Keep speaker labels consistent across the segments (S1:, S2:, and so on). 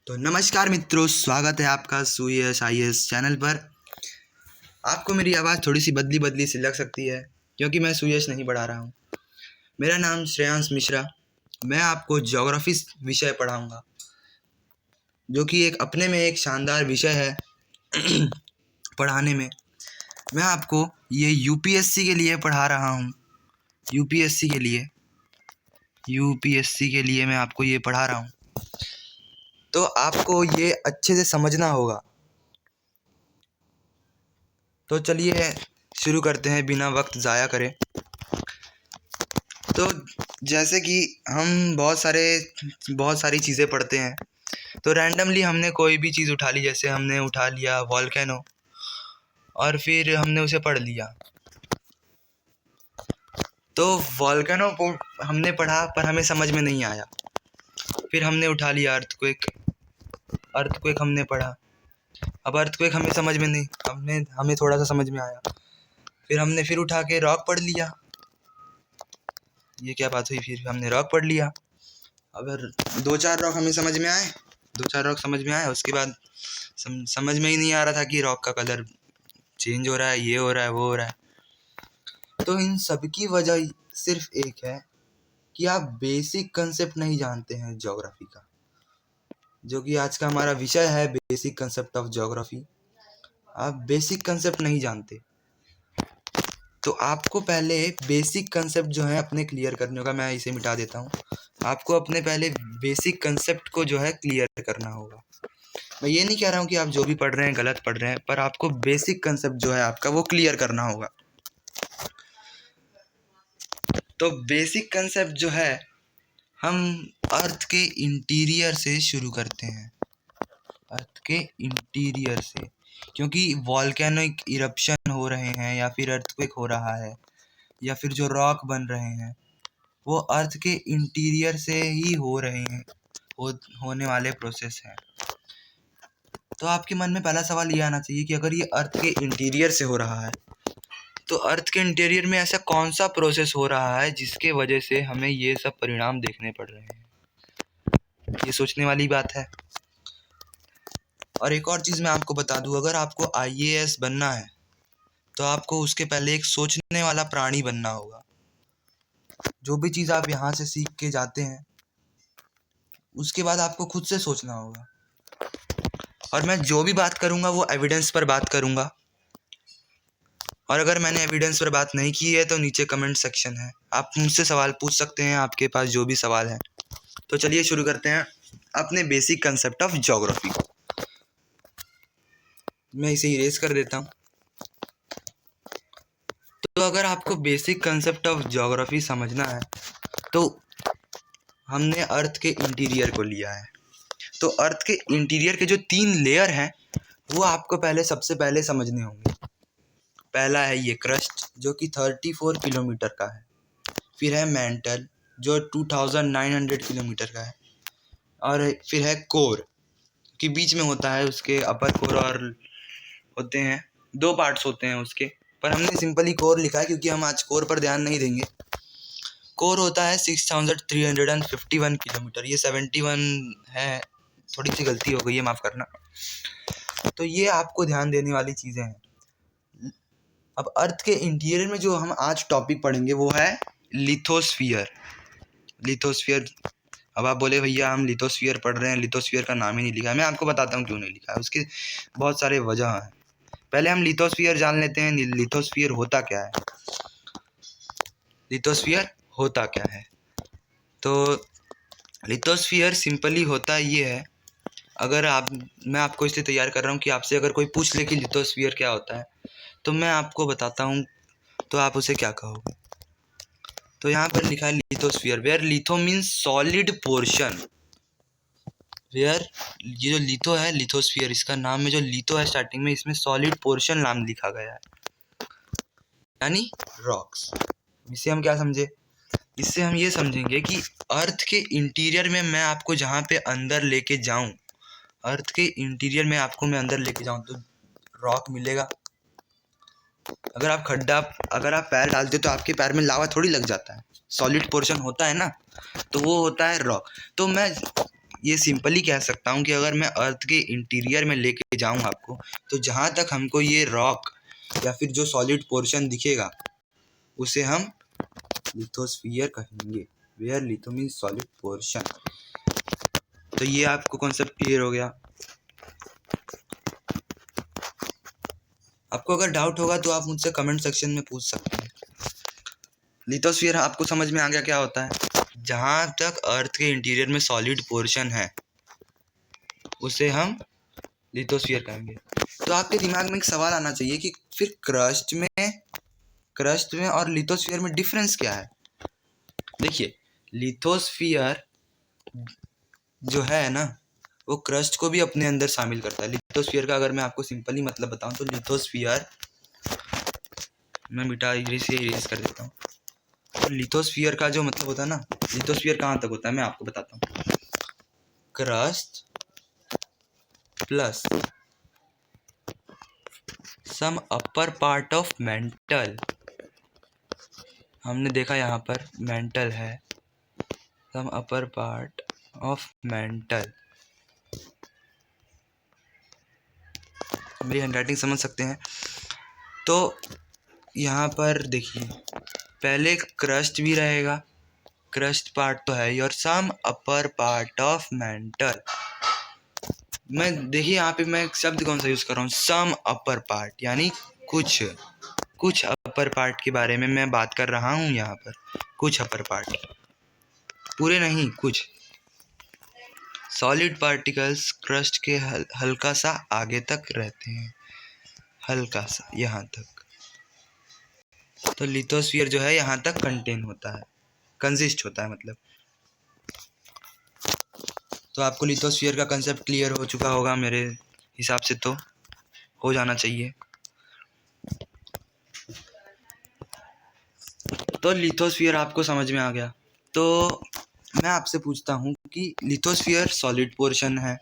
S1: तो नमस्कार मित्रों, स्वागत है आपका सुयश IAS चैनल पर। आपको मेरी आवाज़ थोड़ी सी बदली बदली सी लग सकती है क्योंकि मैं सुयश नहीं पढ़ा रहा हूँ। मेरा नाम श्रेयांश मिश्रा। मैं आपको ज्योग्राफी विषय पढ़ाऊँगा, जो कि एक अपने में एक शानदार विषय है पढ़ाने में। मैं आपको ये UPSC के लिए पढ़ा रहा हूँ। यूपीएससी के लिए मैं आपको ये पढ़ा रहा हूँ, तो आपको ये अच्छे से समझना होगा। तो चलिए शुरू करते हैं बिना वक्त ज़ाया करे। तो जैसे कि हम बहुत सारी चीज़ें पढ़ते हैं, तो रैंडमली हमने कोई भी चीज़ उठा ली। जैसे हमने उठा लिया वॉल्केनो और फिर हमने उसे पढ़ लिया। तो वॉल्केनो को हमने पढ़ा पर हमें समझ में नहीं आया। फिर हमने उठा लिया अर्थक्वेक हमने पढ़ा। अब अर्थक्वेक हमें समझ में नहीं, हमें थोड़ा सा समझ में आया। फिर हमने फिर उठा के रॉक पढ़ लिया। ये क्या बात हुई, फिर हमने रॉक पढ़ लिया। अगर दो चार रॉक समझ में आए, उसके बाद समझ में ही नहीं आ रहा था कि रॉक का कलर चेंज हो रहा है, ये हो रहा है, वो हो रहा है। तो इन सब की वजह सिर्फ एक है कि आप बेसिक कंसेप्ट नहीं जानते हैं ज्योग्राफी का, जो कि आज का हमारा विषय है, बेसिक कंसेप्ट ऑफ ज्योग्राफी। आप बेसिक कंसेप्ट नहीं जानते, तो आपको पहले बेसिक कंसेप्ट जो है अपने क्लियर करने होगा। मैं इसे मिटा देता हूँ। आपको अपने पहले बेसिक कंसेप्ट को जो है क्लियर करना होगा। मैं ये नहीं कह रहा हूँ कि आप जो भी पढ़ रहे हैं गलत पढ़ रहे हैं, पर आपको बेसिक कंसेप्ट जो है आपका वो क्लियर करना होगा। तो बेसिक कंसेप्ट जो है, हम अर्थ के इंटीरियर से शुरू करते हैं। अर्थ के इंटीरियर से, क्योंकि वॉल्केनिक इरप्शन हो रहे हैं या फिर अर्थक्वेक हो रहा है या फिर जो रॉक बन रहे हैं वो अर्थ के इंटीरियर से ही हो रहे हैं, होने वाले प्रोसेस हैं। तो आपके मन में पहला सवाल ये आना चाहिए कि अगर ये अर्थ के इंटीरियर से हो रहा है, तो अर्थ के इंटीरियर में ऐसा कौन सा प्रोसेस हो रहा है जिसके वजह से हमें ये सब परिणाम देखने पड़ रहे हैं। ये सोचने वाली बात है। और एक और चीज़ मैं आपको बता दूं, अगर आपको IAS बनना है तो आपको उसके पहले एक सोचने वाला प्राणी बनना होगा। जो भी चीज़ आप यहाँ से सीख के जाते हैं, उसके बाद आपको खुद से सोचना होगा। और मैं जो भी बात करूँगा वो एविडेंस पर बात करूँगा, और अगर मैंने एविडेंस पर बात नहीं की है तो नीचे कमेंट सेक्शन है, आप मुझसे सवाल पूछ सकते हैं, आपके पास जो भी सवाल है। तो चलिए शुरू करते हैं अपने बेसिक कंसेप्ट ऑफ ज्योग्राफी को। मैं इसे इरेज कर देता हूँ। तो अगर आपको बेसिक कंसेप्ट ऑफ ज्योग्राफी समझना है तो हमने अर्थ के इंटीरियर को लिया है। तो अर्थ के इंटीरियर के जो 3 लेयर हैं वो आपको सबसे पहले समझने होंगे। पहला है ये क्रस्ट, जो कि 34 किलोमीटर का है। फिर है मैंटल, जो 2900 किलोमीटर का है। और फिर है कोर, कि बीच में होता है, उसके अपर कोर और होते हैं, 2 पार्ट्स होते हैं उसके, पर हमने सिंपली कोर लिखा है क्योंकि हम आज कोर पर ध्यान नहीं देंगे। कोर होता है 6351 किलोमीटर। ये 71 है, थोड़ी सी गलती हो गई है, माफ़ करना। तो ये आपको ध्यान देने वाली चीज़ें हैं। अब अर्थ के इंटीरियर में जो हम आज टॉपिक पढ़ेंगे वो है लिथोस्फीयर। अब आप बोले भैया हम लिथोस्फीयर पढ़ रहे हैं, लिथोस्फीयर का नाम ही नहीं लिखा है। मैं आपको बताता हूँ क्यों नहीं लिखा है, उसकी बहुत सारे वजह हैं। पहले हम लिथोस्फीयर जान लेते हैं। लिथोस्फीयर होता क्या है? तो लिथोस्फीयर सिंपली होता ये है, मैं आपको इसलिए तैयार कर रहा हूँ कि आपसे अगर कोई पूछ ले कि लिथोस्फीयर क्या होता है, तो मैं आपको बताता हूँ तो आप उसे क्या कहोगे। तो यहाँ पर लिखा है lithosphere, where litho means solid portion. Where, ये जो लिथो है, लिथोस्फीयर इसका नाम में जो लिथो है स्टार्टिंग में, इसमें सॉलिड पोर्शन नाम लिखा गया है, यानी रॉक्स। इससे हम क्या समझे? इससे हम ये समझेंगे कि अर्थ के इंटीरियर में मैं आपको जहाँ पे अंदर लेके जाऊँ, अर्थ के इंटीरियर में आपको मैं अंदर लेके जाऊँ तो रॉक मिलेगा। अगर आप पैर डालते हो तो आपके पैर में लावा थोड़ी लग जाता है, सॉलिड पोर्शन होता है ना, तो वो होता है रॉक। तो मैं ये सिंपली कह सकता हूँ कि अगर मैं अर्थ के इंटीरियर में लेके जाऊँ आपको, तो जहाँ तक हमको ये रॉक या फिर जो सॉलिड पोर्शन दिखेगा उसे हम लिथोस्फीयर कहेंगे, where litho means solid portion. तो ये आपको कॉन्सेप्ट क्लियर हो गया। आपको अगर डाउट होगा तो आप मुझसे कमेंट सेक्शन में पूछ सकते हैं। लिथोस्फीयर आपको समझ में आ गया क्या होता है? जहाँ तक अर्थ के इंटीरियर में सॉलिड पोर्शन है उसे हम लिथोस्फीयर कहेंगे। तो आपके दिमाग में एक सवाल आना चाहिए कि फिर क्रस्ट में और लिथोस्फीयर में डिफरेंस क्या है? देखिए, लिथोस्फीयर जो है ना वो क्रस्ट को भी अपने अंदर शामिल करता है। लिथोस्फीयर का अगर मैं आपको सिंपली मतलब बताऊं तो लिथोस्फीयर, मैं मिटा इरेज कर देता हूँ। तो लिथोस्फीयर का जो मतलब होता है ना, लिथोस्फीयर कहाँ तक होता है मैं आपको बताता हूँ। Crust plus some upper part of mantle, हमने देखा यहाँ पर मेंटल है, some upper part of mantle. मेरी हैंडराइटिंग समझ सकते हैं। तो यहाँ पर देखिए, पहले क्रस्ट भी रहेगा, क्रस्ट पार्ट तो है ही, और some upper part of mental. मैं देखिए यहाँ पे मैं एक शब्द कौन सा यूज़ कर रहा हूँ, सम अपर पार्ट, यानी कुछ अपर पार्ट के बारे में मैं बात कर रहा हूँ यहाँ पर। कुछ अपर पार्ट, पूरे नहीं, कुछ। सॉलिड पार्टिकल्स क्रस्ट के हल्का सा आगे तक रहते हैं, हल्का सा यहाँ तक। तो लिथोस्फीयर जो है यहाँ तक कंटेन होता है, कंसिस्ट होता है मतलब। तो आपको लिथोस्फीयर का कंसेप्ट क्लियर हो चुका होगा मेरे हिसाब से, तो हो जाना चाहिए। तो लिथोस्फीयर आपको समझ में आ गया। तो मैं आपसे पूछता हूँ कि लिथोस्फीयर सॉलिड पोर्शन है,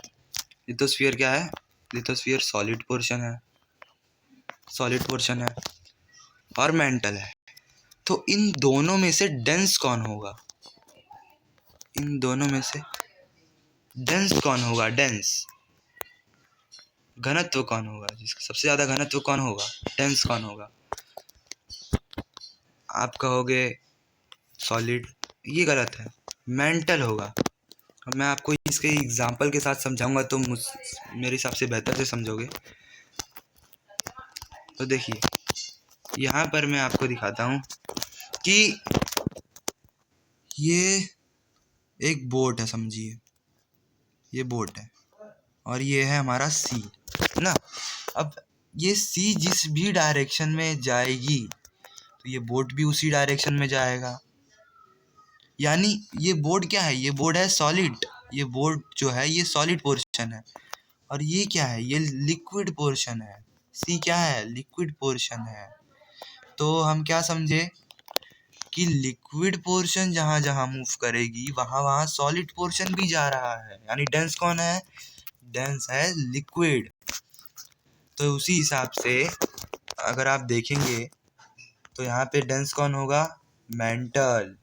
S1: लिथोस्फीयर क्या है? लिथोस्फीयर सॉलिड पोर्शन है, सॉलिड पोर्शन है और मेंटल है। तो इन दोनों में से डेंस कौन होगा? इन दोनों में से डेंस कौन होगा? डेंस घनत्व कौन होगा? जिसका सबसे ज़्यादा घनत्व कौन होगा? डेंस कौन होगा? आप कहोगे सॉलिड, ये गलत है, मेंटल होगा। अब मैं आपको इसके एग्जांपल के साथ समझाऊंगा तो मेरे हिसाब से बेहतर से समझोगे। तो देखिए, यहाँ पर मैं आपको दिखाता हूँ कि ये एक बोट है, समझिए ये बोट है और ये है हमारा सी ना। अब ये सी जिस भी डायरेक्शन में जाएगी तो ये बोट भी उसी डायरेक्शन में जाएगा। यानी ये बोट क्या है? ये बोट है सॉलिड, ये बोट जो है ये सॉलिड पोर्शन है, और ये क्या है? ये लिक्विड पोर्शन है। सी क्या है? लिक्विड पोर्शन है। तो हम क्या समझे कि लिक्विड पोर्शन जहाँ जहाँ मूव करेगी वहाँ वहाँ सॉलिड पोर्शन भी जा रहा है, यानी डेंस कौन है? डेंस है लिक्विड। तो उसी हिसाब से अगर आप देखेंगे तो यहाँ पे डेंस कौन होगा? मेंटल।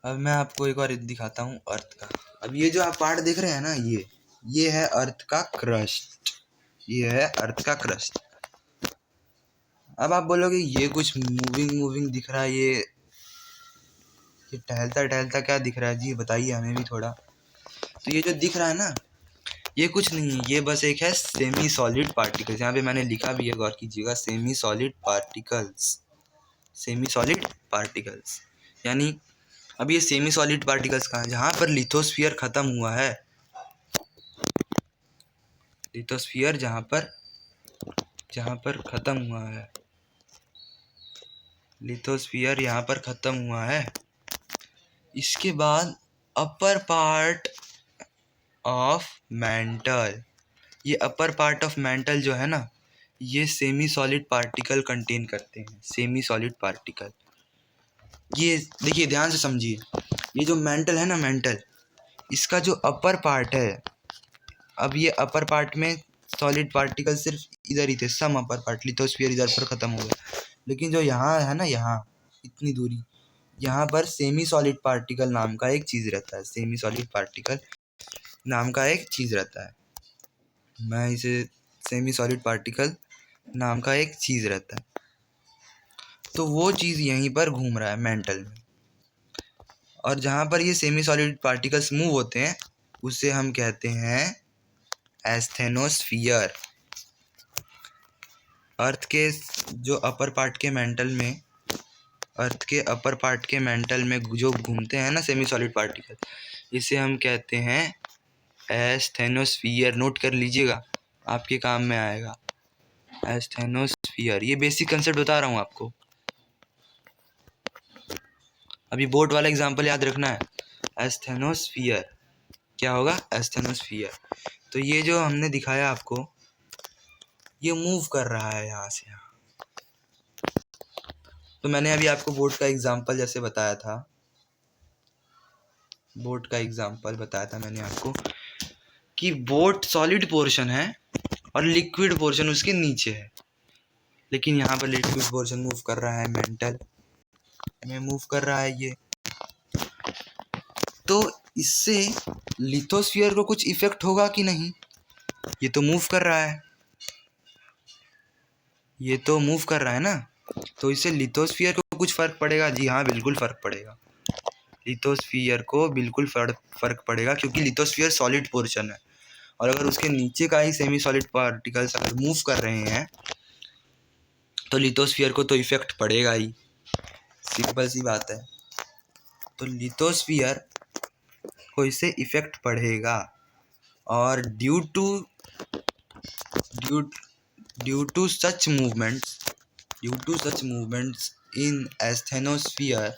S1: अब मैं आपको एक और दिखाता हूँ अर्थ का। अब ये जो आप पार्ट देख रहे हैं ना, ये है अर्थ का क्रस्ट, ये है अर्थ का क्रस्ट। अब आप बोलोगे ये कुछ मूविंग दिख रहा है, ये टहलता क्या दिख रहा है जी? बताइए हमें भी थोड़ा। तो ये जो दिख रहा है ना, ये कुछ नहीं है, ये बस एक है सेमी सॉलिड पार्टिकल्स। यहाँ पे मैंने लिखा भी है, गौर कीजिएगा, semi solid particles, semi solid particles. यानी अब ये सेमी सॉलिड पार्टिकल्स कहाँ है? जहाँ पर लिथोस्फीयर खत्म हुआ है, लिथोस्फीयर जहाँ पर खत्म हुआ है, लिथोस्फीयर यहाँ पर खत्म हुआ है। इसके बाद अपर पार्ट ऑफ मेंटल, ये अपर पार्ट ऑफ मेंटल जो है ना, ये सेमी सॉलिड पार्टिकल कंटेन करते हैं, सेमी सॉलिड पार्टिकल। ये देखिए ध्यान से समझिए, ये जो मेंटल है ना, मेंटल, इसका जो अपर पार्ट है, अब ये अपर पार्ट में सॉलिड पार्टिकल सिर्फ इधर ही थे, सम अपर पार्ट, लिथोस्फीयर इधर पर ख़त्म हो गया। लेकिन जो यहाँ है ना, यहाँ इतनी दूरी, यहाँ पर सेमी सॉलिड पार्टिकल नाम का एक चीज़ रहता है, सेमी सॉलिड पार्टिकल नाम का एक चीज़ रहता है। मैं इसे सेमी सॉलिड पार्टिकल नाम का एक चीज़ रहता है, तो वो चीज़ यहीं पर घूम रहा है मेंटल में, और जहाँ पर ये सेमी सॉलिड पार्टिकल्स मूव होते हैं उसे हम कहते हैं एस्थेनोस्फीयर। अर्थ के जो अपर पार्ट के मेंटल में, अर्थ के अपर पार्ट के मेंटल में जो घूमते हैं ना सेमी सॉलिड पार्टिकल, इसे हम कहते हैं एस्थेनोस्फीयर। नोट कर लीजिएगा, आपके काम में आएगा एस्थेनोस्फीयर। ये बेसिक कंसेप्ट बता रहा हूँ आपको, अभी बोर्ड वाला एग्जांपल याद रखना है। एस्थेनोस्फीयर क्या होगा, एस्थेनोस्फीयर। तो ये जो हमने दिखाया आपको, ये मूव कर रहा है यहाँ से यहाँ। तो मैंने अभी आपको बोट का एग्जांपल जैसे बताया था, बोट का एग्जांपल बताया था मैंने आपको कि बोट सॉलिड पोर्शन है और लिक्विड पोर्शन उसके नीचे है, लेकिन यहाँ पर लिक्विड पोर्शन मूव कर रहा है, मेंटल में मूव कर रहा है ये। तो इससे लिथोस्फीयर को कुछ इफेक्ट होगा कि नहीं? ये तो मूव कर रहा है, ये तो मूव कर रहा है ना, तो इससे लिथोस्फीयर को कुछ फ़र्क पड़ेगा? जी हाँ, बिल्कुल फ़र्क पड़ेगा। लिथोस्फीयर को बिल्कुल फ़र्क पड़ेगा, क्योंकि लिथोस्फीयर सॉलिड पोर्शन है, और अगर उसके नीचे का ही सेमी सॉलिड पार्टिकल्स अगर मूव कर रहे हैं तो लिथोस्फीयर को तो इफेक्ट पड़ेगा ही, सिंपल सी बात है। तो लिथोस्फीयर को इससे इफेक्ट पड़ेगा, और due to such movements in asthenosphere,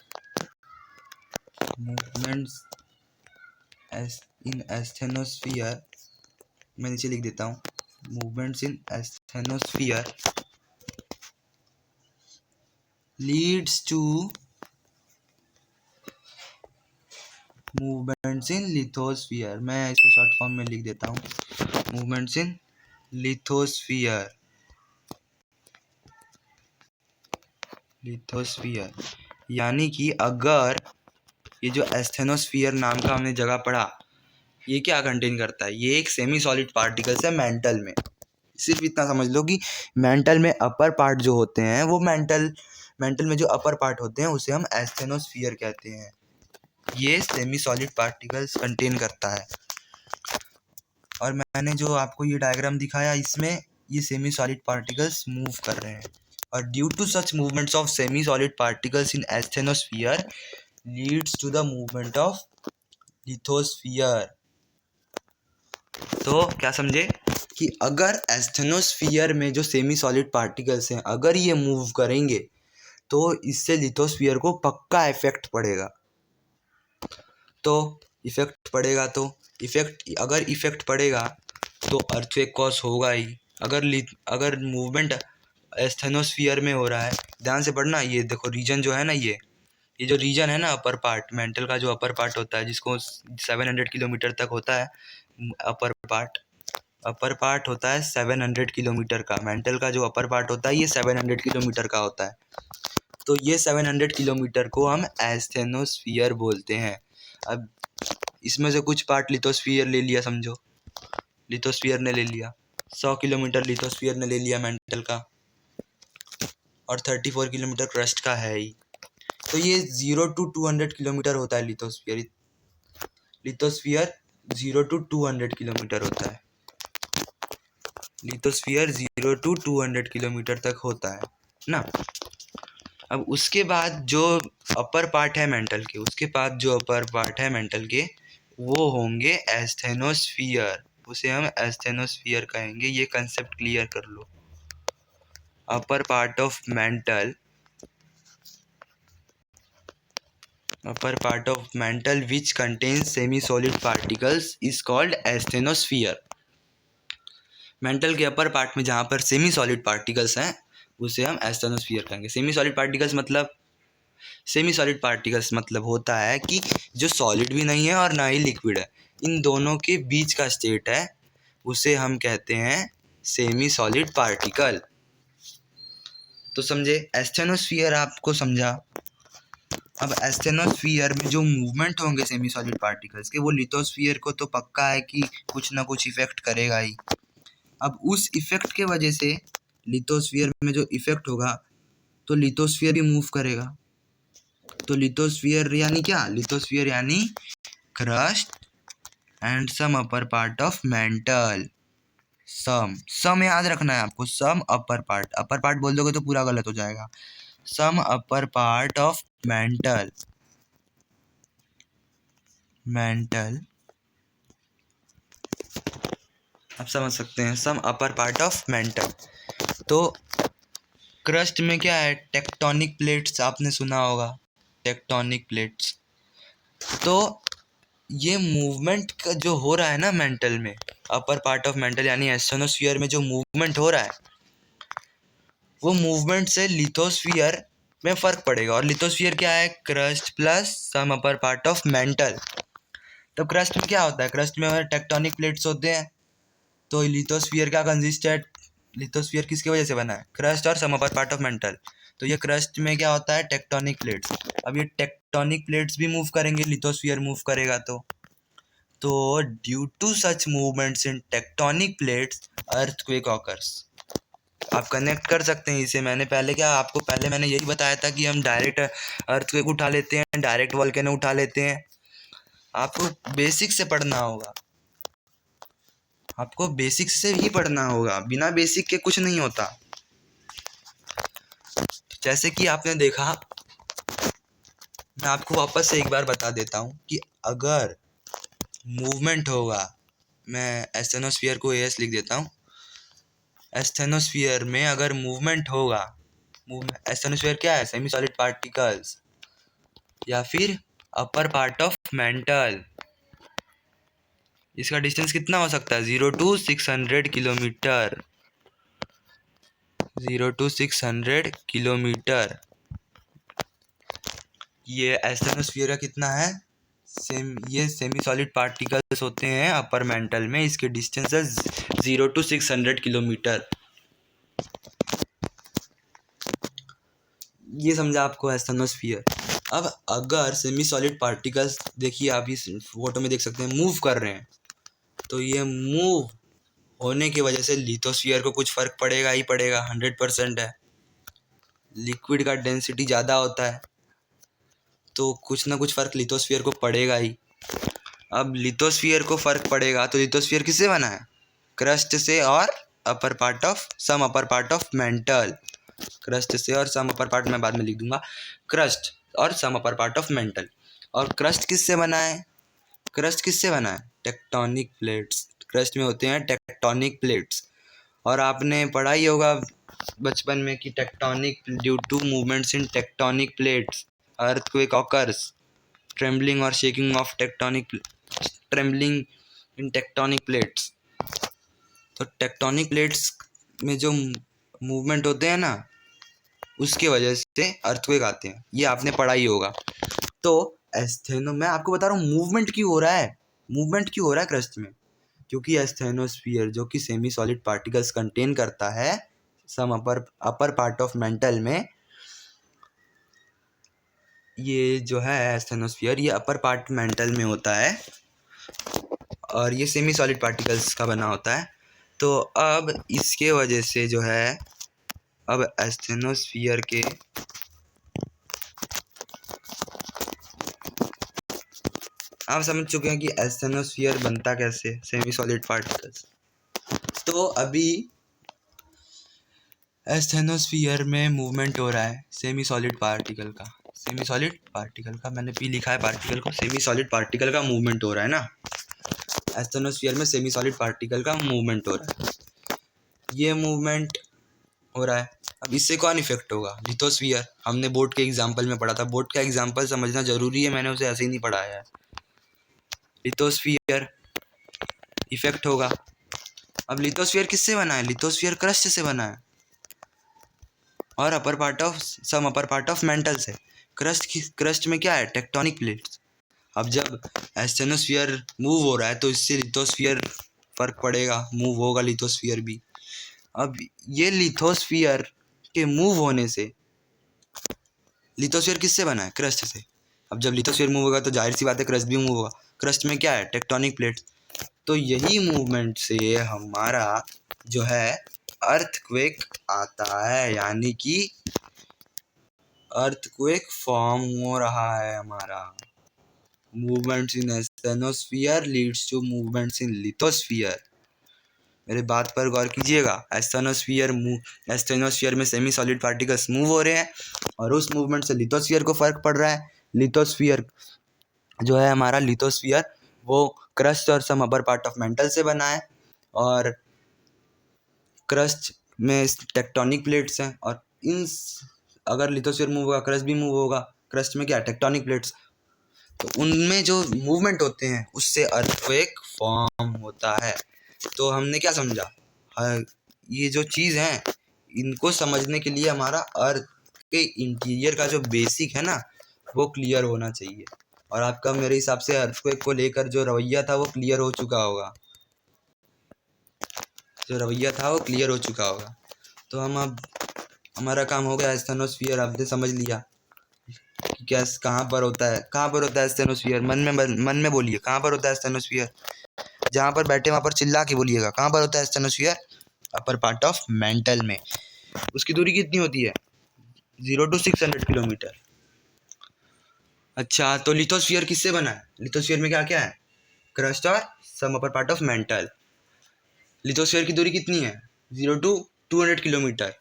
S1: मैं नीचे लिख देता हूँ, movements in asthenosphere leads to movements in lithosphere. मैं इसको शॉर्ट फॉर्म में लिख देता हूँ, मूवमेंट्स इन लिथोस्फीयर। यानी कि अगर ये जो एस्थेनोस्फीयर नाम का हमने जगह पढ़ा, ये क्या कंटेन करता है? ये एक सेमी सॉलिड पार्टिकल्स है मेंटल में। सिर्फ इतना समझ लो कि मेंटल में अपर पार्ट जो होते हैं वो मेंटल में जो अपर पार्ट होते हैं उसे हम एस्थेनोस्फीयर कहते हैं। ये सेमी सॉलिड पार्टिकल्स कंटेन करता है, और मैंने जो आपको ये डायग्राम दिखाया, इसमें ये सेमी सॉलिड पार्टिकल्स मूव कर रहे हैं, और due to such movements of semi solid particles in asthenosphere leads to the movement of lithosphere. तो क्या समझे कि अगर एस्थेनोस्फीयर में जो सेमी सॉलिड पार्टिकल्स हैं अगर ये मूव करेंगे तो इससे लिथोस्फीयर को पक्का इफेक्ट पड़ेगा। तो अगर इफेक्ट पड़ेगा तो अर्थक्वेक कॉज होगा ही। अगर मूवमेंट एस्थेनोस्फीयर में हो रहा है, ध्यान से पढ़ना, ये देखो रीजन जो है ना, ये जो रीजन है ना अपर पार्ट, मेंटल का जो अपर पार्ट होता है जिसको 700 किलोमीटर तक होता है, अपर पार्ट होता है 700 किलोमीटर का। मेंटल का जो अपर पार्ट होता है ये 700 किलोमीटर का होता है। तो ये 700 किलोमीटर को हम एस्थेनोस्फीयर बोलते हैं। अब इसमें से कुछ पार्ट लिथोस्फीयर ले लिया, समझो लिथोस्फीयर ने ले लिया 100 किलोमीटर, लिथोस्फीयर ने ले लिया मेंटल का, और 34 किलोमीटर क्रस्ट का है ही। तो ये 0 to 200 किलोमीटर होता है लिथोस्फीयर 0 to 200 किलोमीटर होता है। लिथोस्फीयर 0 to 200 किलोमीटर तक होता है ना। अब उसके बाद जो अपर पार्ट है मेंटल के, वो होंगे एस्थेनोस्फीयर, उसे हम एस्थेनोस्फीयर कहेंगे। ये कंसेप्ट क्लियर कर लो। Upper part of mantle which contains semi-solid particles is called asthenosphere। Mantle के अपर पार्ट में जहाँ पर सेमी सॉलिड पार्टिकल्स हैं उसे हम एस्थेनोस्फीयर कहेंगे। सेमी सॉलिड पार्टिकल्स मतलब होता है कि जो सॉलिड भी नहीं है और ना ही लिक्विड है, इन दोनों के बीच का स्टेट है, उसे हम कहते हैं सेमी सॉलिड पार्टिकल। तो समझे, एस्थेनोस्फीयर आपको समझा। अब एस्थेनोस्फीयर में जो मूवमेंट होंगे सेमी सॉलिड पार्टिकल्स के, वो लिथोस्फीयर को तो पक्का है कि कुछ ना कुछ इफेक्ट करेगा ही। अब उस इफेक्ट के वजह से लिथोस्फीयर में जो इफेक्ट होगा तो लिथोस्फीयर भी मूव करेगा। तो लिथोस्फीयर यानी क्या? लिथोस्फीयर यानी crust and some upper part of mantle. सम याद रखना है आपको, सम अपर पार्ट बोल दोगे तो पूरा गलत हो जाएगा। सम अपर पार्ट ऑफ मेंटल आप समझ सकते हैं, सम अपर पार्ट ऑफ मेंटल। तो क्रस्ट में क्या है? टेक्टोनिक प्लेट्स आपने सुना होगा, टेक्टोनिक प्लेट्स। तो ये मूवमेंट का जो हो रहा है ना मेंटल में, अपर पार्ट ऑफ मेंटल यानी एस्थेनोस्फीयर में जो मूवमेंट हो रहा है, वो मूवमेंट से लिथोस्फीयर में फर्क पड़ेगा। और लिथोस्फीयर क्या है? Crust plus some upper part of mantle. तो क्रस्ट में क्या होता है? क्रस्ट में टेक्टोनिक प्लेट्स होते हैं। तो लिथोस्फीयर का कंसिस्ट है, लिथोस्फीयर किसकी वजह से बना है? क्रस्ट और some upper part of mantle. तो ये क्रस्ट में क्या होता है? Tectonic plates. अब ये टेक्टोनिक प्लेट्स भी मूव करेंगे, लिथोस्फीयर मूव करेगा। तो due to such movements in tectonic plates earthquake occurs. आप कनेक्ट कर सकते हैं इसे। मैंने यही बताया था कि हम डायरेक्ट अर्थक्वेक उठा लेते हैं, डायरेक्ट वोल्केनो उठा लेते हैं। आपको बेसिक से पढ़ना होगा, आपको बेसिक से ही पढ़ना होगा, बिना बेसिक के कुछ नहीं होता। जैसे कि आपने देखा, मैं आपको वापस से एक बार बता देता हूँ कि अगर मूवमेंट होगा, मैं एस्थेनोस्फीयर को एस लिख देता हूँ। एस्थेनोस्फीयर में अगर मूवमेंट होगा, एस्थेनोस्फीयर क्या है? सेमी सॉलिड पार्टिकल्स या फिर अपर पार्ट ऑफ मेंटल। इसका डिस्टेंस कितना हो सकता है? 0 to 600 किलोमीटर। 0 to 600 kilometre. ये एस्थेनोस्फीयर का कितना है? ये सेमी सॉलिड पार्टिकल्स होते हैं अपर मेंटल में, इसके डिस्टेंस है 0 to 600 किलोमीटर। ये समझा आपको एस्थेनोस्फीयर। अब अगर सेमी सॉलिड पार्टिकल्स, देखिए आप इस फोटो में देख सकते हैं, मूव कर रहे हैं, तो ये मूव होने की वजह से लिथोस्फीयर को कुछ फर्क पड़ेगा ही पड़ेगा, 100% है। लिक्विड का डेंसिटी ज़्यादा होता है तो कुछ ना कुछ फर्क लिथोस्फीयर को पड़ेगा ही। अब लिथोस्फीयर को फर्क पड़ेगा तो लिथोस्फीयर किससे बना है? क्रस्ट से और upper part of some upper part of mantle. Crust से और सम अपर पार्ट मैं बाद में लिख दूंगा, क्रस्ट और some upper part of mental. और क्रस्ट किससे बना है? क्रस्ट किससे बना है? Tectonic plates. क्रस्ट में होते हैं टेक्टोनिक प्लेट्स। और आपने पढ़ा ही होगा बचपन में कि tectonic, due to movements in tectonic plates earthquake occurs, trembling और shaking of trembling in tectonic plates. तो टेक्टोनिक प्लेट्स में जो मूवमेंट होते हैं ना, उसके वजह से अर्थक्वेक आते हैं। ये आपने पढ़ा ही होगा। तो मैं आपको बता रहा हूँ मूवमेंट क्यों हो रहा है, मूवमेंट क्यों हो रहा है क्रस्ट में, क्योंकि एस्थेनोस्फीयर जो कि सेमी सॉलिड पार्टिकल्स कंटेन करता है some upper part of mental में, ये जो है एस्थेनोस्फीयर, ये अपर पार्ट मेंटल में होता है और ये सेमी सॉलिड पार्टिकल्स का बना होता है। तो अब इसके वजह से जो है, अब एस्थेनोस्फीयर के आप समझ चुके हैं कि एस्थेनोस्फीयर बनता कैसे, सेमी सॉलिड पार्टिकल्स। तो अभी एस्थेनोस्फीयर में मूवमेंट हो रहा है सेमी सॉलिड पार्टिकल का, सेमी सॉलिड पार्टिकल का, मैंने पी लिखा है पार्टिकल को, सेमी सॉलिड पार्टिकल का मूवमेंट हो रहा है ना। एस्थेनोस्फीयर में सेमी सॉलिड पार्टिकल का मूवमेंट हो रहा है, ये मूवमेंट हो रहा है। अब इससे कौन इफेक्ट होगा? लिथोस्फीयर। हमने बोर्ड के एग्जाम्पल में पढ़ा था, बोर्ड का एग्जाम्पल समझना जरूरी है, मैंने उसे ऐसे ही नहीं पढ़ाया है। लिथोस्फीयर इफेक्ट होगा। अब लिथोस्फीयर किससे बना है? लिथोस्फीयर क्रस्ट से बना है और अपर पार्ट ऑफ मेंटल से। क्रस्ट में क्या है? Tectonic plates. अब जब एस्थेनोस्फीयर मूव हो रहा है तो इससे लिथोस्फीयर फर्क पड़ेगा, मूव होगा लिथोस्फीयर भी। अब ये लिथोस्फीयर के मूव होने से, लिथोस्फीयर किससे बना है? क्रस्ट से। अब जब लिथोस्फीयर मूव होगा तो जाहिर सी बात है क्रस्ट भी मूव होगा। क्रस्ट में क्या है, टेक्टोनिक प्लेट्स। तो यही मूवमेंट से हमारा जो है अर्थक्वेक आता है, यानी कि अर्थक्वेक फॉर्म हो रहा है हमारा। Movements in asthenosphere leads to movements in lithosphere. मेरे बात पर गौर कीजिएगा। एस्थेनोस्फीयर में सेमी सॉलिड पार्टिकल्स मूव हो रहे हैं और उस मूवमेंट से लिथोस्फीयर को फर्क पड़ रहा है। लिथोस्फीयर जो है हमारा, लिथोस्फीयर वो क्रस्ट और some upper part of mental से बना है, और क्रस्ट में टेक्टोनिक प्लेट्स हैं, और इन अगर लिथोस्फीयर मूव होगा क्रस्ट भी मूव होगा। क्रस्ट में क्या है, टेक्टोनिक प्लेट्स। तो उनमें जो मूवमेंट होते हैं उससे अर्थक्वेक फॉर्म होता है। तो हमने क्या समझा, ये जो चीज़ है इनको समझने के लिए हमारा अर्थ के इंटीरियर का जो बेसिक है ना वो क्लियर होना चाहिए। और आपका मेरे हिसाब से अर्थक्वेक को लेकर जो रवैया था वो क्लियर हो चुका होगा, तो हम अब हमारा काम हो गया। एस्थेनोस्फीयर आपने समझ लिया कि क्या कहाँ पर होता है एस्थेनोस्फीयर। मन में बोलिए, कहाँ पर होता है एस्थेनोस्फीयर। जहाँ पर बैठे वहाँ पर चिल्ला के बोलिएगा, कहाँ पर होता है asthenosphere, upper part of mental में। उसकी दूरी कितनी होती है, 0 to 600 किलोमीटर। अच्छा, तो लिथोस्फीयर किससे बना है, लिथोस्फीयर में क्या क्या है, क्रस्ट और some upper part of mantle. Lithosphere की दूरी कितनी है, 0 to 200 किलोमीटर,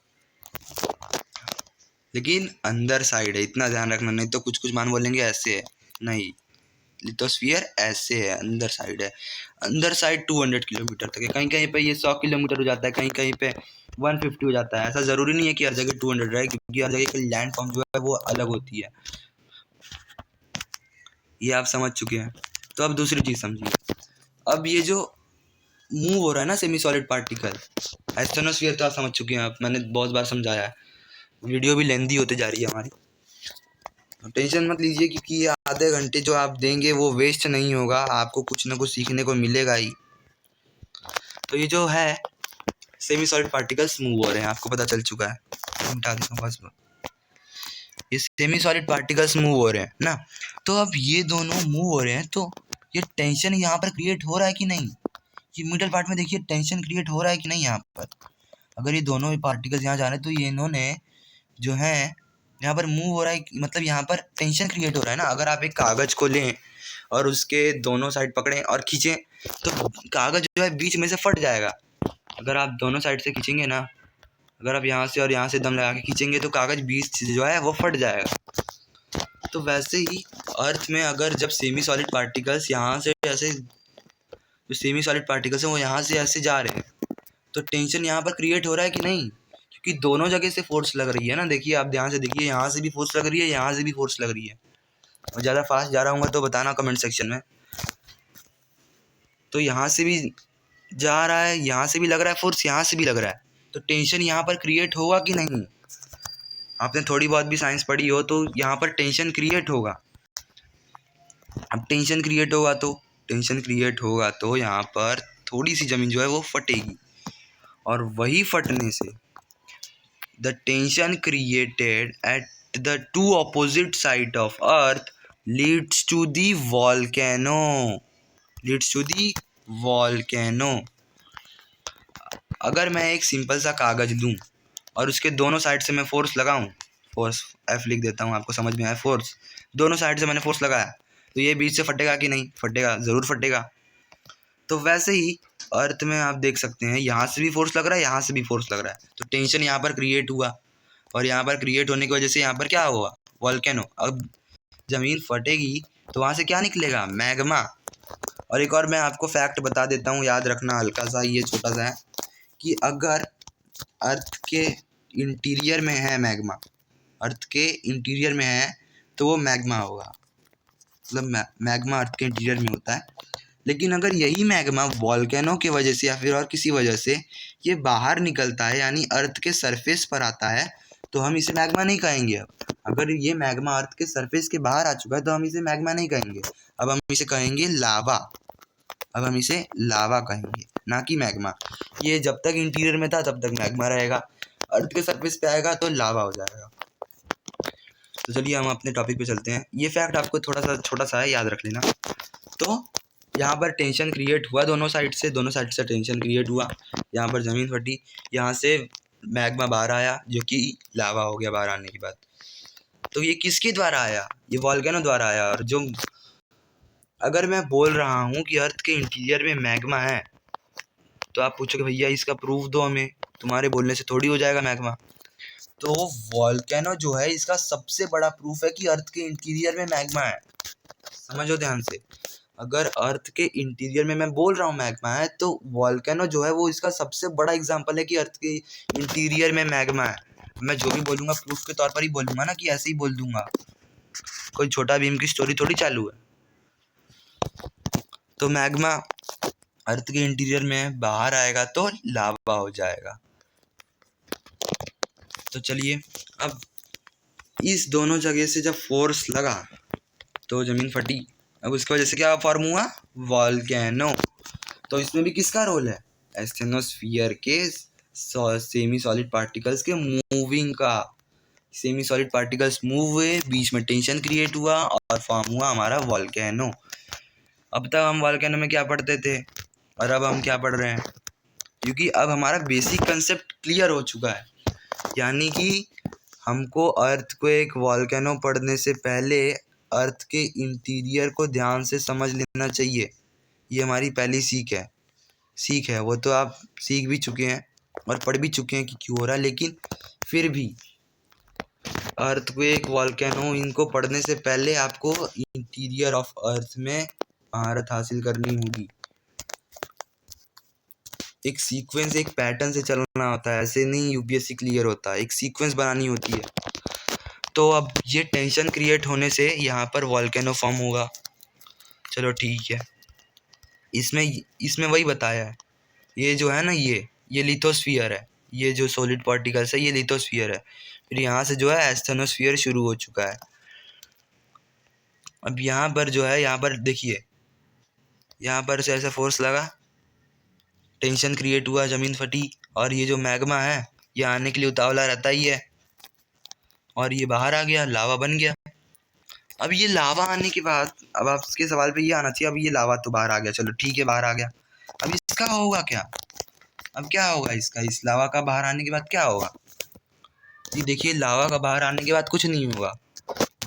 S1: लेकिन अंदर साइड है, इतना ध्यान रखना, नहीं तो कुछ कुछ मान बोलेंगे ऐसे है, नहीं, लिथोस्फीयर ऐसे है, अंदर साइड है। अंदर साइड 200 किलोमीटर तक है, कहीं कहीं पे ये 100 किलोमीटर हो जाता है, कहीं कहीं पे 150 हो जाता है। ऐसा ज़रूरी नहीं है कि हर जगह 200 रहे, क्योंकि हर जगह की लैंड फॉर्म जो है वो अलग होती है। ये आप समझ चुके हैं। तो अब दूसरी चीज़ समझिए। अब ये जो मूव हो रहा है ना सेमी सॉलिड पार्टिकल, एस्थेनोस्फीयर तो आप समझ चुके हैं, आप मैंने बहुत बार समझाया है, वीडियो भी लेंदी होते जा रही है हमारी। टेंशन मत लीजिए, क्योंकि ये आधे घंटे जो आप देंगे वो वेस्ट नहीं होगा, आपको कुछ ना कुछ सीखने को मिलेगा ही। तो ये जो है सेमी सॉलिड पार्टिकल्स मूव हो रहे हैं, आपको पता चल चुका है। हटा देता हूँ बस, ये सेमी सॉलिड पार्टिकल्स मूव हो रहे हैं ना। तो अब ये दोनों मूव हो रहे हैं, तो ये टेंशन यहाँ पर क्रिएट हो रहा है कि नहीं, ये मिडल पार्ट में देखिए टेंशन क्रिएट हो रहा है कि नहीं। यहाँ पर अगर ये दोनों पार्टिकल्स यहाँ जा रहे हैं तो ये इन्होंने जो है यहाँ पर मूव हो रहा है, मतलब यहाँ पर टेंशन क्रिएट हो रहा है ना। अगर आप एक कागज़ को लें और उसके दोनों साइड पकड़ें और खींचें तो कागज़ जो है बीच में से फट जाएगा। अगर आप दोनों साइड से खींचेंगे ना, अगर आप यहाँ से और यहाँ से दम लगा के खींचेंगे तो कागज़ बीच से जो है वो फट जाएगा। तो वैसे ही अर्थ में अगर जब सेमी सॉलिड पार्टिकल्स यहाँ से ऐसे, जो सेमी सॉलिड पार्टिकल्स हैं वो यहाँ से ऐसे जा रहे हैं, तो टेंशन यहाँ पर क्रिएट हो रहा है कि नहीं, क्योंकि दोनों जगह से फोर्स लग रही है ना। देखिए आप ध्यान से देखिए, यहाँ से भी फोर्स लग रही है, यहाँ से भी फोर्स लग रही है। और ज़्यादा फास्ट जा रहा हूँ तो बताना कमेंट सेक्शन में। तो यहाँ से भी जा रहा है, यहाँ से भी लग रहा है फोर्स, यहाँ से भी लग रहा है, तो टेंशन यहाँ पर क्रिएट होगा कि नहीं। आपने थोड़ी बहुत भी साइंस पढ़ी हो तो यहाँ पर टेंशन क्रिएट होगा। अब टेंशन क्रिएट होगा तो यहाँ पर थोड़ी सी ज़मीन जो है वो फटेगी, और वही फटने से the tension created at the two opposite side of earth leads to the volcano. अगर मैं एक सिंपल सा कागज़ लूँ और उसके दोनों साइड से मैं फोर्स लगाऊँ, फोर्स F लिख देता हूँ, आपको समझ में आया, फोर्स दोनों साइड से मैंने फोर्स लगाया, तो ये बीच से फटेगा कि नहीं, फटेगा, ज़रूर फटेगा। तो वैसे ही अर्थ में आप देख सकते हैं, यहाँ से भी फोर्स लग रहा है, यहाँ से भी फोर्स लग रहा है, तो टेंशन यहाँ पर क्रिएट हुआ, और यहाँ पर क्रिएट होने की वजह से यहाँ पर क्या हुआ, वॉल्केनो। अब ज़मीन फटेगी तो वहाँ से क्या निकलेगा, मैग्मा। और एक और मैं आपको फैक्ट बता देता हूँ, याद रखना, हल्का सा, ये छोटा सा है, कि अगर अर्थ के इंटीरियर में है मैग्मा, अर्थ के इंटीरियर में है तो वो मैग्मा होगा, मतलब मैग्मा अर्थ के इंटीरियर में होता है। लेकिन अगर यही मैग्मा वॉल्केनो की वजह से या फिर और किसी वजह से ये बाहर निकलता है, यानी अर्थ के सरफेस पर आता है, तो हम इसे मैग्मा नहीं कहेंगे। अब अगर ये मैग्मा अर्थ के सरफेस के बाहर आ चुका है तो हम इसे मैग्मा नहीं कहेंगे, अब हम इसे कहेंगे लावा। अब हम इसे लावा कहेंगे, ना कि मैग्मा। ये जब तक इंटीरियर में था तब तक मैग्मा रहेगा, अर्थ के सरफेस पे आएगा तो लावा हो जाएगा। तो चलिए हम अपने टॉपिक पे चलते हैं। ये फैक्ट आपको थोड़ा सा छोटा सा है, याद रख लेना। तो यहाँ पर टेंशन क्रिएट हुआ दोनों साइड से टेंशन क्रिएट हुआ। यहाँ पर ज़मीन फटी, यहाँ से मैग्मा बाहर आया जो कि लावा हो गया बाहर आने के बाद। तो ये किसके द्वारा आया? ये वॉल्केनो द्वारा आया। और जो अगर मैं बोल रहा हूँ कि अर्थ के इंटीरियर में मैग्मा है, तो आप पूछोगे भैया इसका प्रूफ दो हमें, तुम्हारे बोलने से थोड़ी हो जाएगा मैग्मा। तो वॉल्केनो जो है इसका सबसे बड़ा प्रूफ है कि अर्थ के इंटीरियर में मैग्मा है। समझो ध्यान से, अगर अर्थ के इंटीरियर में मैं बोल रहा हूँ मैग्मा है, तो वॉल्केनो जो है वो इसका सबसे बड़ा एग्जांपल है कि अर्थ के इंटीरियर में मैग्मा है। मैं जो भी बोलूँगा प्रूफ के तौर पर ही बोलूँगा ना, कि ऐसे ही बोल दूंगा। कोई छोटा भीम की स्टोरी थोड़ी चालू है। तो मैग्मा अर्थ के इंटीरियर में बाहर आएगा तो लावा हो जाएगा। तो चलिए, अब इस दोनों जगह से जब फोर्स लगा तो ज़मीन फटी। अब उसकी वजह से क्या फॉर्म हुआ? वॉल्केनो। तो इसमें भी किसका रोल है? एस्थेनोस्फीयर के सेमी सॉलिड पार्टिकल्स के मूविंग का। सेमी सॉलिड पार्टिकल्स मूव हुए, बीच में टेंशन क्रिएट हुआ और फॉर्म हुआ हमारा वॉल्केनो। अब तक हम वॉल्केनो में क्या पढ़ते थे और अब हम क्या पढ़ रहे हैं? क्योंकि अब हमारा बेसिक कंसेप्ट क्लियर हो चुका है। यानी कि हमको अर्थ को एक वॉल्केनो पढ़ने से पहले अर्थ के इंटीरियर को ध्यान से समझ लेना चाहिए। ये हमारी पहली सीख है। वो तो आप सीख भी चुके हैं और पढ़ भी चुके हैं कि क्यों हो रहा है, लेकिन फिर भी अर्थ को एक वॉल्केनो इनको पढ़ने से पहले आपको इंटीरियर ऑफ अर्थ में महारत हासिल करनी होगी। एक सीक्वेंस, एक पैटर्न से चलना होता है, ऐसे नहीं यूपीएससी क्लियर होता है, एक सीक्वेंस बनानी होती है। तो अब ये टेंशन क्रिएट होने से यहाँ पर वॉल्केनो फॉर्म होगा। चलो ठीक है, इसमें वही बताया है। ये जो है ना, ये लिथोस्फीयर है। ये जो सॉलिड पार्टिकल्स है ये लिथोस्फीयर है। फिर यहाँ से जो है एस्थेनोस्फीयर शुरू हो चुका है। अब यहाँ पर जो है, यहाँ पर देखिए, यहाँ पर से ऐसा फोर्स लगा, टेंशन क्रिएट हुआ, ज़मीन फटी, और ये जो मैग्मा है ये आने के लिए उतावला रहता ही है, और ये बाहर आ गया, लावा बन गया। अब ये लावा आने के बाद, अब आपके सवाल पे ये आना चाहिए, अब ये लावा तो बाहर आ गया, चलो ठीक है बाहर आ गया, अब इसका होगा क्या? अब क्या होगा इसका? इस लावा का बाहर आने के बाद क्या होगा? ये देखिए, लावा का बाहर आने के बाद कुछ नहीं होगा।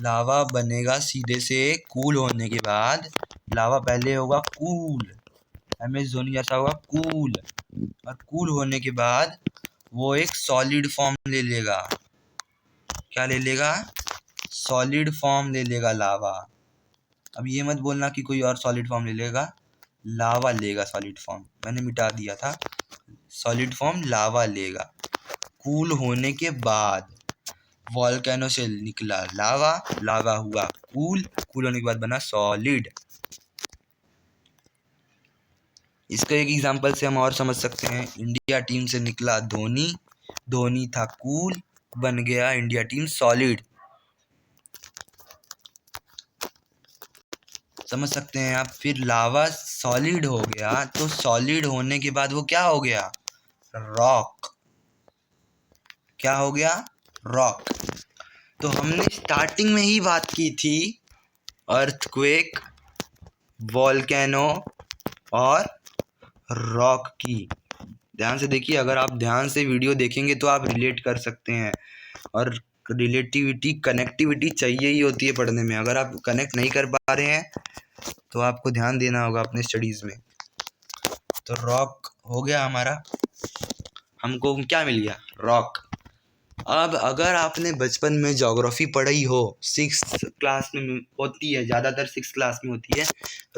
S1: लावा बनेगा सीधे से कूल होने के बाद। लावा पहले होगा कूल, एमएस धोनी जैसा होगा कूल, और कूल होने के बाद वो एक सॉलिड फॉर्म ले लेगा। क्या ले लेगा? सॉलिड फॉर्म ले लेगा लावा। अब ये मत बोलना कि कोई और सॉलिड फॉर्म ले लेगा, लावा लेगा सॉलिड फॉर्म। मैंने मिटा दिया था, सॉलिड फॉर्म लावा लेगा। कूल होने के बाद वॉल्केनो से निकला लावा, लावा हुआ कूल, कूल होने के बाद बना सॉलिड। इसका एक एग्जांपल से हम और समझ सकते हैं। इंडिया टीम से निकला धोनी, धोनी था कूल, बन गया इंडिया टीम सॉलिड। समझ सकते हैं आप? फिर लावा सॉलिड हो गया, तो सॉलिड होने के बाद वो क्या हो गया? रॉक। क्या हो गया? रॉक। तो हमने स्टार्टिंग में ही बात की थी अर्थक्वेक, वॉल्केनो और रॉक की। ध्यान से देखिए, अगर आप ध्यान से वीडियो देखेंगे तो आप रिलेट कर सकते हैं। और रिलेटिविटी, कनेक्टिविटी चाहिए ही होती है पढ़ने में। अगर आप कनेक्ट नहीं कर पा रहे हैं तो आपको ध्यान देना होगा अपने स्टडीज़ में। तो रॉक हो गया हमारा, हमको क्या मिल गया? रॉक। अब अगर आपने बचपन में ज्योग्राफी पढ़ी हो, 6th क्लास में होती है, ज़्यादातर 6th क्लास में होती है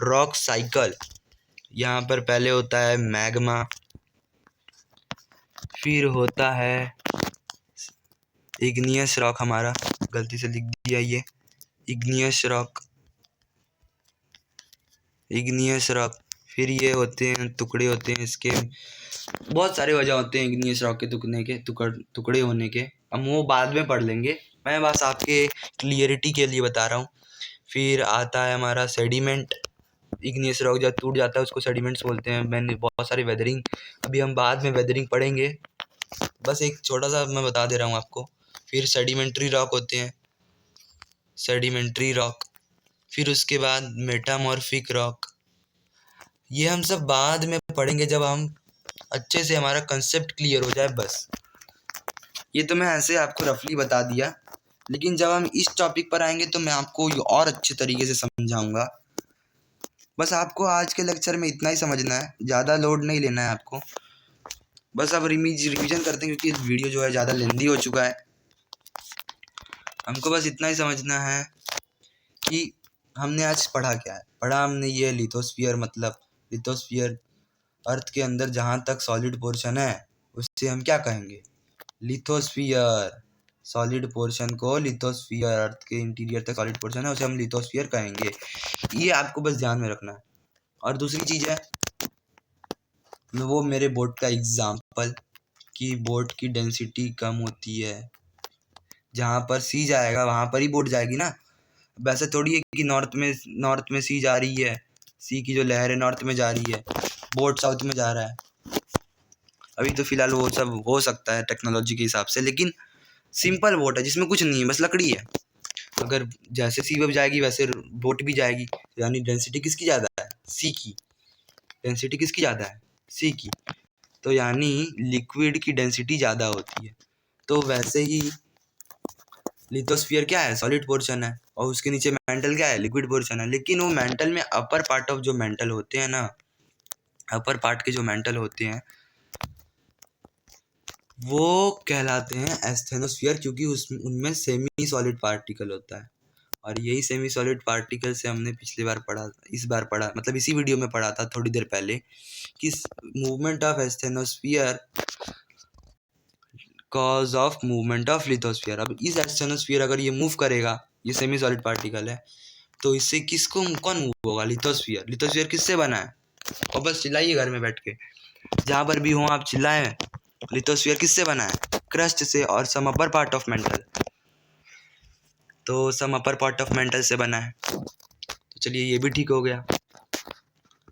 S1: रॉक साइकिल। यहाँ पर पहले होता है मैग्मा, फिर होता है इग्नियस रॉक। हमारा गलती से लिख दिया ये, इग्नियस रॉक, इग्नियस रॉक। फिर ये होते हैं टुकड़े, होते हैं इसके बहुत सारे वजह होते हैं इग्नियस रॉक के टुकड़े होने के। हम वो बाद में पढ़ लेंगे, मैं बस आपके क्लियरिटी के लिए बता रहा हूँ। फिर आता है हमारा सेडिमेंट। इग्नियस रॉक जब टूट जाता है उसको सेडिमेंट्स बोलते हैं। मैंने बहुत सारी वेदरिंग, अभी हम बाद में वेदरिंग पढ़ेंगे, बस एक छोटा सा मैं बता दे रहा हूँ आपको। फिर सेडिमेंट्री रॉक होते हैं, सेडिमेंट्री रॉक, फिर उसके बाद मेटामॉर्फिक रॉक। ये हम सब बाद में पढ़ेंगे जब हम अच्छे से हमारा कंसेप्ट क्लियर हो जाए। बस ये तो मैं ऐसे आपको रफली बता दिया, लेकिन जब हम इस टॉपिक पर आएंगे तो मैं आपको और अच्छे तरीके से समझाऊंगा। बस आपको आज के लेक्चर में इतना ही समझना है, ज़्यादा लोड नहीं लेना है आपको। बस अब रिवीजन करते हैं, क्योंकि वीडियो जो है ज़्यादा लेंदी हो चुका है। हमको बस इतना ही समझना है कि हमने आज पढ़ा क्या है। पढ़ा हमने ये लिथोस्फीयर, मतलब लिथोस्फीयर अर्थ के अंदर जहाँ तक सॉलिड पोर्शन है उससे हम क्या कहेंगे, लिथोस्फीयर। सॉलिड पोर्शन को लिथोस्फीयर, अर्थ के इंटीरियर तक सॉलिड पोर्शन है उसे हम लिथोस्फीयर कहेंगे। ये आपको बस ध्यान में रखना है। और दूसरी चीज़ है वो मेरे बोर्ड का एग्जाम्पल, कि बोर्ड की डेंसिटी कम होती है, जहाँ पर सी जाएगा वहाँ पर ही बोर्ड जाएगी ना। वैसे थोड़ी है कि नॉर्थ में सी जा रही है, सी की जो लहर है नॉर्थ में जा रही है, बोर्ड साउथ में जा रहा है। अभी तो फिलहाल वो सब हो सकता है टेक्नोलॉजी के हिसाब से, लेकिन सिंपल बोट है जिसमें कुछ नहीं है, बस लकड़ी है। अगर जैसे सी वेब जाएगी वैसे बोट भी जाएगी, यानी डेंसिटी किसकी ज़्यादा है, सी की। डेंसिटी किसकी ज़्यादा है, सी की। तो यानी लिक्विड की डेंसिटी ज़्यादा होती है। तो वैसे ही लिथोस्फीयर क्या है, सॉलिड पोर्शन है, और उसके नीचे मेंटल क्या है, लिक्विड पोर्शन है। लेकिन वो मेंटल में अपर पार्ट ऑफ जो मेंटल होते हैं ना, अपर पार्ट के जो मेंटल होते हैं वो कहलाते हैं एस्थेनोस्फीयर, क्योंकि उनमें सेमी सॉलिड पार्टिकल होता है। और यही सेमी सॉलिड पार्टिकल से हमने पिछली बार पढ़ा, इस बार पढ़ा, मतलब इसी वीडियो में पढ़ा था थोड़ी देर पहले, कि movement of asthenosphere cause of movement of lithosphere. अब इस एस्थेनोस्फीयर अगर ये मूव करेगा, ये सेमी सॉलिड पार्टिकल है, तो इससे किसको कौन मूव होगा, लिथोस्फीयर। लिथोस्फीयर किससे बना है, और बस चिल्लाइए घर में बैठ के, जहाँ पर भी हो आप चिल्लाएं। लिथोस्फीयर किससे बना है, क्रस्ट से और some upper part of mantle. तो सम अपर पार्ट ऑफ मेंटल से बना है। तो चलिए ये भी ठीक हो गया।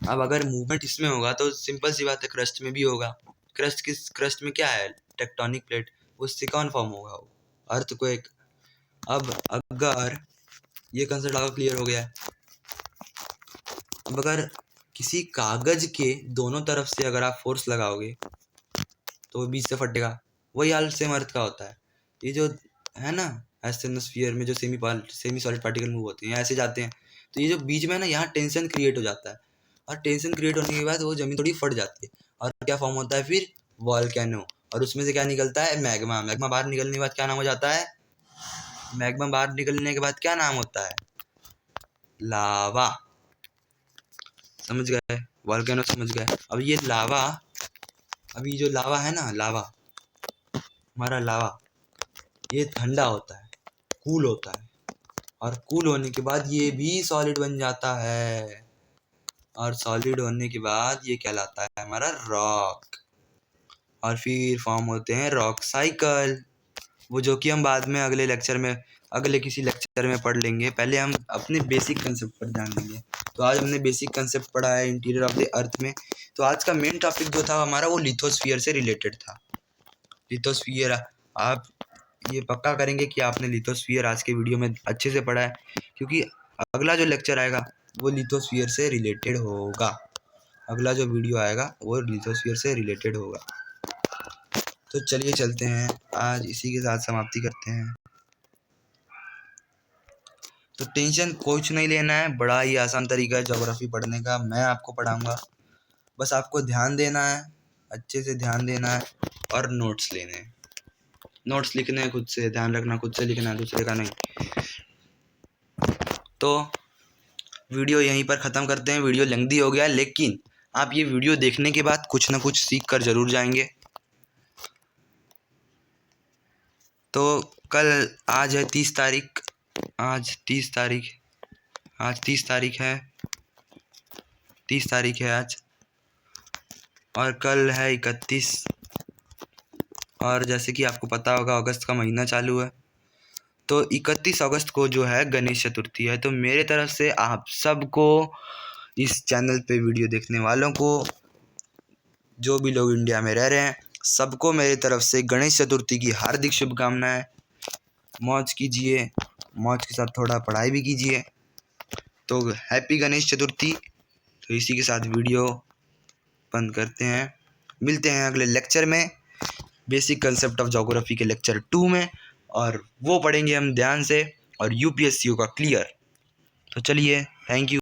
S1: अब अगर मूवमेंट इसमें होगा तो सिंपल सी बात है क्रस्ट में भी होगा। क्रस्ट में क्या है, टेक्टोनिक प्लेट, उससे कौन फॉर्म होगा, वो अर्थक्वेक। अब अगर ये कंसेप्ट आपका क्लियर हो गया है, अब अगर किसी कागज के दोनों तरफ से अगर आप फोर्स लगाओगे तो वो बीच से फटेगा। वही हाल सेम अर्थ का होता है। ये जो है ना एस्थेनोस्फीयर में जो सेमी सॉलिड पार्टिकल मूव होते हैं ऐसे जाते हैं, तो ये जो बीच में है ना, यहाँ टेंशन क्रिएट हो जाता है, और टेंशन क्रिएट होने के बाद वो जमीन थोड़ी फट जाती है, और क्या फॉर्म होता है फिर, वॉल्केनो। और उसमें से क्या निकलता है, मैग्मा। मैग्मा बाहर निकलने के बाद क्या नाम हो जाता है, मैग्मा बाहर निकलने के बाद क्या नाम होता है, लावा। समझ गए, वॉल्केनो समझ गए। अब ये लावा, अभी जो लावा है ना, लावा, हमारा लावा, ये ठंडा होता है, कूल होता है, और कूल होने के बाद ये भी सॉलिड बन जाता है, और सॉलिड होने के बाद ये कहलाता है हमारा रॉक। और फिर फॉर्म होते हैं रॉक साइकिल, वो जो कि हम बाद में अगले किसी लेक्चर में पढ़ लेंगे। पहले हम अपने बेसिक कंसेप्ट पर ध्यान देंगे। तो आज हमने बेसिक कंसेप्ट पढ़ा है इंटीरियर ऑफ द अर्थ में। तो आज का मेन टॉपिक जो था हमारा वो लिथोस्फीयर से रिलेटेड था। लिथोस्फीयर, आप ये पक्का करेंगे कि आपने लिथोस्फीयर आज के वीडियो में अच्छे से पढ़ा है, क्योंकि अगला जो लेक्चर आएगा वो लिथोस्फीयर से रिलेटेड होगा। अगला जो वीडियो आएगा वो लिथोस्फीयर से रिलेटेड होगा। तो चलिए चलते हैं, आज इसी के साथ समाप्ति करते हैं। तो टेंशन कुछ नहीं लेना है, बड़ा ही आसान तरीका है ज्योग्राफी पढ़ने का, मैं आपको पढ़ाऊँगा। बस आपको ध्यान देना है, अच्छे से ध्यान देना है, और नोट्स लेने हैं। नोट्स लिखने हैं खुद से, ध्यान रखना खुद से लिखना है, दूसरे का नहीं। तो वीडियो यहीं पर ख़त्म करते हैं। वीडियो लेंथी हो गया, लेकिन आप ये वीडियो देखने के बाद कुछ ना कुछ सीख कर ज़रूर जाएंगे। तो कल, आज है 30 तारीख, आज 30 तारीख है आज, और कल है 31। और जैसे कि आपको पता होगा अगस्त का महीना चालू है, तो 31 अगस्त को जो है गणेश चतुर्थी है। तो मेरे तरफ से आप सबको, इस चैनल पे वीडियो देखने वालों को, जो भी लोग इंडिया में रह रहे हैं, सबको मेरी तरफ से गणेश चतुर्थी की हार्दिक शुभकामनाएं। मौज कीजिए, मौज के साथ थोड़ा पढ़ाई भी कीजिए। तो हैप्पी गणेश चतुर्थी। तो इसी के साथ वीडियो बंद करते हैं, मिलते हैं अगले लेक्चर में, बेसिक कंसेप्ट ऑफ ज्योग्राफी के लेक्चर 2 में, और वो पढ़ेंगे हम ध्यान से और यूपीएससी का क्लियर। तो चलिए, थैंक यू।